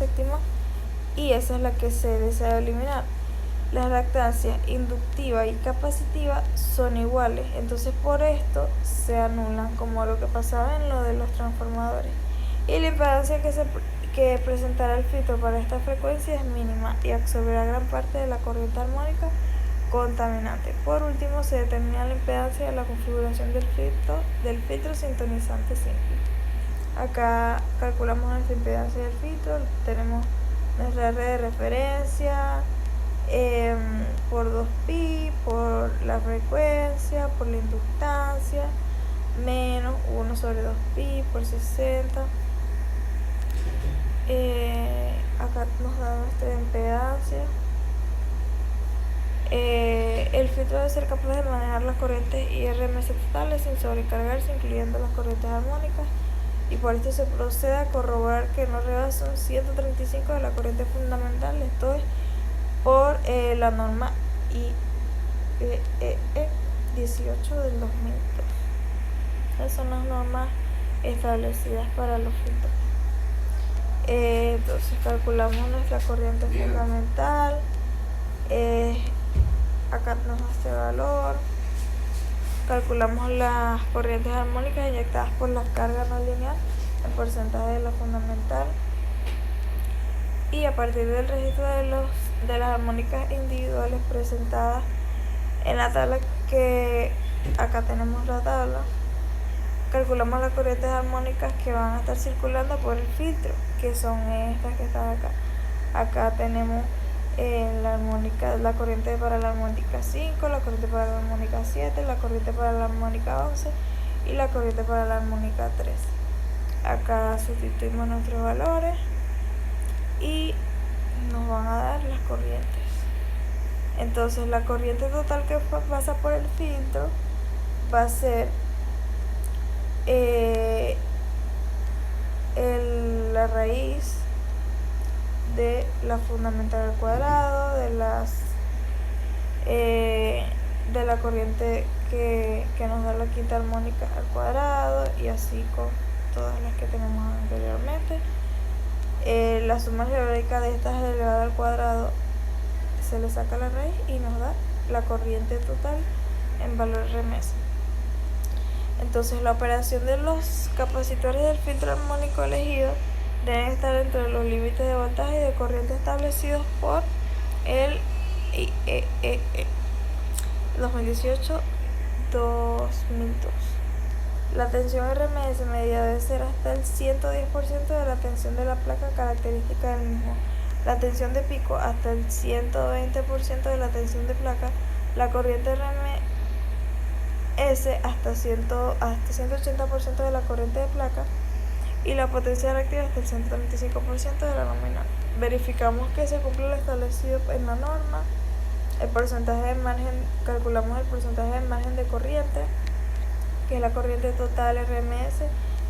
séptima, y esa es la que se desea eliminar. Las reactancias inductiva y capacitiva son iguales, entonces por esto se anulan, como lo que pasaba en lo de los transformadores. Y la impedancia que presentará el filtro para esta frecuencia es mínima y absorberá gran parte de la corriente armónica contaminante. Por último, se determina la impedancia de la configuración del filtro sintonizante simple. Acá calculamos nuestra impedancia del filtro, tenemos nuestra red de referencia, por 2pi, por la frecuencia, por la inductancia, menos 1 sobre 2pi por 60. Acá nos da nuestra impedancia. El filtro debe ser capaz de manejar las corrientes IRMS totales sin sobrecargarse, incluyendo las corrientes armónicas, y por esto se procede a corroborar que no rebasa un 135 de la corriente fundamental, esto es por la norma IEEE 18 del 2002. Esas son las normas establecidas para los filtros. Entonces calculamos nuestra corriente fundamental. Acá nos da este valor. Calculamos las corrientes armónicas inyectadas por la carga no lineal, el porcentaje de la fundamental, y a partir del registro de las armónicas individuales presentadas en la tabla, que acá tenemos la tabla, calculamos las corrientes armónicas que van a estar circulando por el filtro, que son estas que están acá. Acá tenemos la corriente para la armónica 5, la corriente para la armónica 7, la corriente para la armónica 11 y la corriente para la armónica 3. Acá sustituimos nuestros valores y nos van a dar las corrientes. Entonces la corriente total que pasa por el filtro va a ser la raíz de la fundamental al cuadrado, de la corriente que nos da la quinta armónica al cuadrado, y así con todas las que tenemos anteriormente. La suma algebraica de estas elevada al cuadrado, se le saca la raíz y nos da la corriente total en valor RMS. Entonces la operación de los capacitores del filtro armónico elegido deben estar dentro de los límites de voltaje y de corriente establecidos por el IEEE 2018-2002. La tensión RMS media debe ser hasta el 110% de la tensión de la placa característica del mismo. La tensión de pico hasta el 120% de la tensión de placa. La corriente RMS hasta 180% de la corriente de placa, y la potencia reactiva hasta el 135% de la nominal. Verificamos que se cumple lo establecido en la norma. El porcentaje de margen, calculamos el porcentaje de margen de corriente, que es la corriente total RMS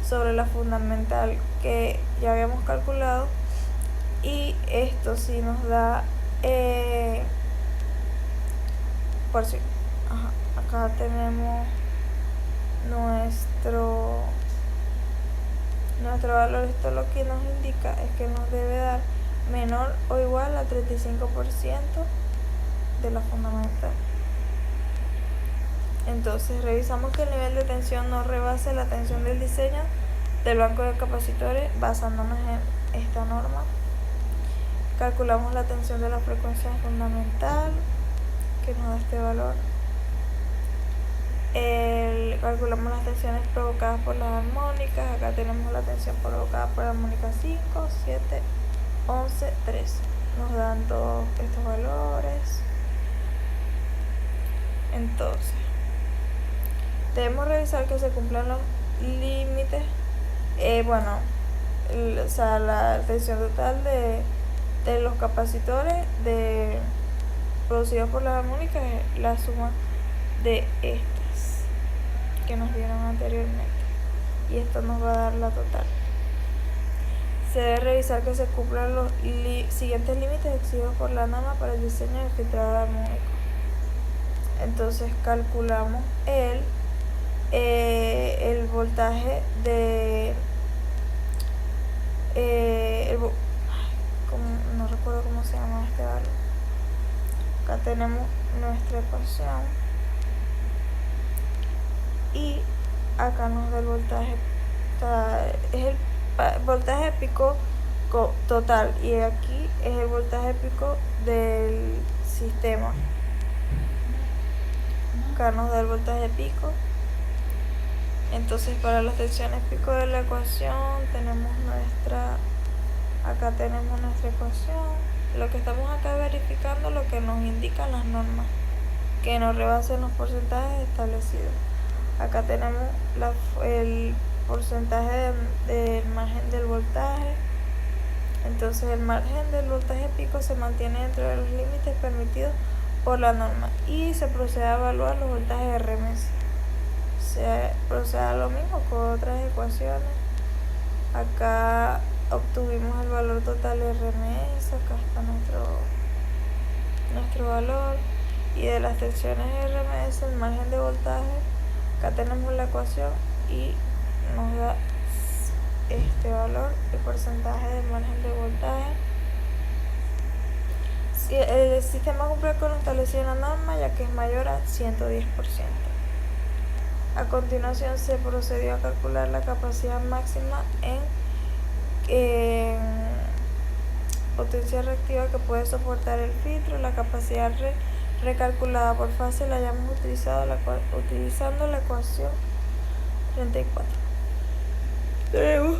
sobre la fundamental que ya habíamos calculado, y esto sí nos da acá tenemos nuestro valor. Esto lo que nos indica es que nos debe dar menor o igual al 35% de la fundamental. Entonces revisamos que el nivel de tensión no rebase la tensión del diseño del banco de capacitores basándonos en esta norma. Calculamos la tensión de la frecuencia fundamental, que nos da este valor. Calculamos las tensiones provocadas por las armónicas. Acá tenemos la tensión provocada por la armónica 5, 7, 11, 13. Nos dan todos estos valores. Entonces debemos revisar que se cumplan los límites. La tensión total de los capacitores producidos por las armónicas es la suma de estas que nos dieron anteriormente, y esto nos va a dar la total. Se debe revisar que se cumplan los siguientes límites exigidos por la norma para el diseño del filtrador armónico. Entonces calculamos el voltaje de acuerdo cómo se llama este valor. Acá tenemos nuestra ecuación y acá nos da el voltaje, es el voltaje pico total, y aquí es el voltaje pico del sistema. Acá nos da el voltaje pico. Entonces, para las tensiones pico de la ecuación tenemos acá tenemos nuestra ecuación. Lo que estamos acá verificando, lo que nos indican las normas, que no rebasen los porcentajes establecidos. Acá tenemos el porcentaje del margen del voltaje. Entonces el margen del voltaje pico se mantiene dentro de los límites permitidos por la norma y se procede a evaluar los voltajes RMS. Se procede a lo mismo con otras ecuaciones. Acá obtuvimos el valor total de RMS, acá está nuestro valor, y de las tensiones RMS, el margen de voltaje, acá tenemos la ecuación y nos da este valor, el porcentaje del margen de voltaje. Si el sistema cumple con lo establecido en la norma, ya que es mayor a 110%. A continuación se procedió a calcular la capacidad máxima en potencia reactiva que puede soportar el filtro. La capacidad recalculada por fase la hayamos utilizando la ecuación 34. Tenemos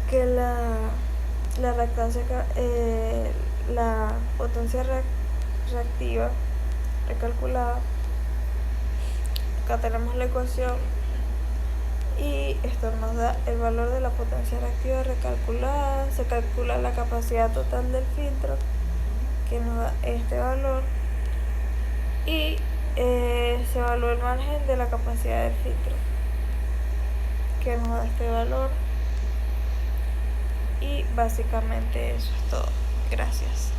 que la reactancia, la potencia reactiva recalculada, acá tenemos la ecuación y esto nos da el valor de la potencia reactiva recalculada. Se calcula la capacidad total del filtro, que nos da este valor, y se evalúa el margen de la capacidad del filtro, que nos da este valor. Y básicamente eso es todo. Gracias.